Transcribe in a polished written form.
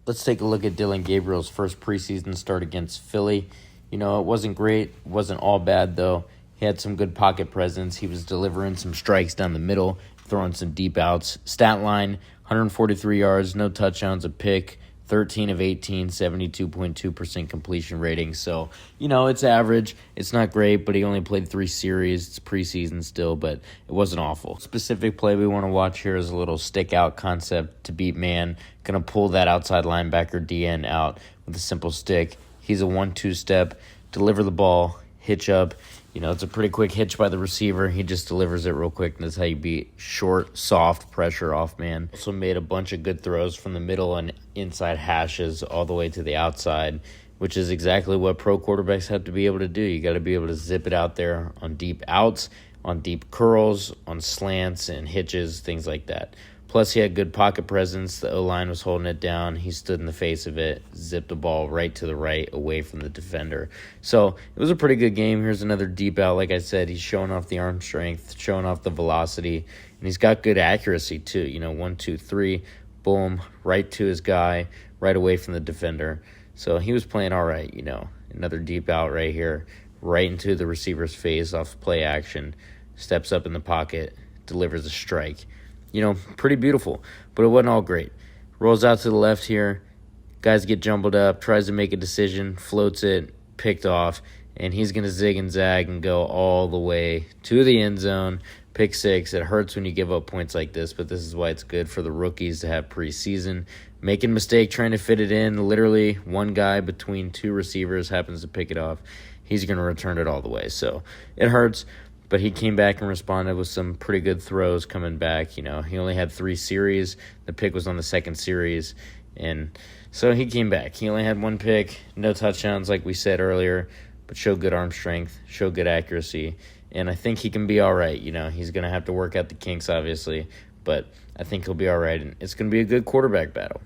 Let's take a look at Dillon Gabriel's first preseason start against Philly. It wasn't great. It wasn't all bad, though. He had some good pocket presence. He was delivering some strikes down the middle, throwing some deep outs. Stat line, 143 yards, no touchdowns, a pick, 13 of 18, 72.2% completion rating. So, it's average. It's not great, but he only played 3 series. It's preseason still, but it wasn't awful. Specific play we want to watch here is a little stick out concept to beat man. Going to pull that outside linebacker DN out with a simple stick. He's a 1-2 step, deliver the ball, hitch up. It's a pretty quick hitch by the receiver. He just delivers it real quick, and that's how you beat short, soft pressure off man. Also made a bunch of good throws from the middle and inside hashes all the way to the outside, which is exactly what pro quarterbacks have to be able to do. You got to be able to zip it out there on deep outs, on deep curls, on slants and hitches, things like that. Plus, he had good pocket presence. The O-line was holding it down. He stood in the face of it, zipped the ball right to the right, away from the defender. So it was a pretty good game. Here's another deep out. Like I said, he's showing off the arm strength, showing off the velocity, and he's got good accuracy too. 1, 2, 3, boom, right to his guy, right away from the defender. So he was playing all right. Another deep out right here, right into the receiver's face off play action, steps up in the pocket, delivers a strike. Pretty beautiful, but it wasn't all great. Rolls out to the left here. Guys get jumbled up, tries to make a decision, floats it, picked off, and he's going to zig and zag and go all the way to the end zone. Pick 6. It hurts when you give up points like this, but this is why it's good for the rookies to have preseason. Making a mistake, trying to fit it in. Literally, one guy between 2 receivers happens to pick it off. He's going to return it all the way. So it hurts. But he came back and responded with some pretty good throws coming back. He only had 3 series. The pick was on the second series. And so he came back. He only had 1 pick, no touchdowns like we said earlier, but showed good arm strength, showed good accuracy. And I think he can be all right. He's going to have to work out the kinks, obviously. But I think he'll be all right. And it's going to be a good quarterback battle.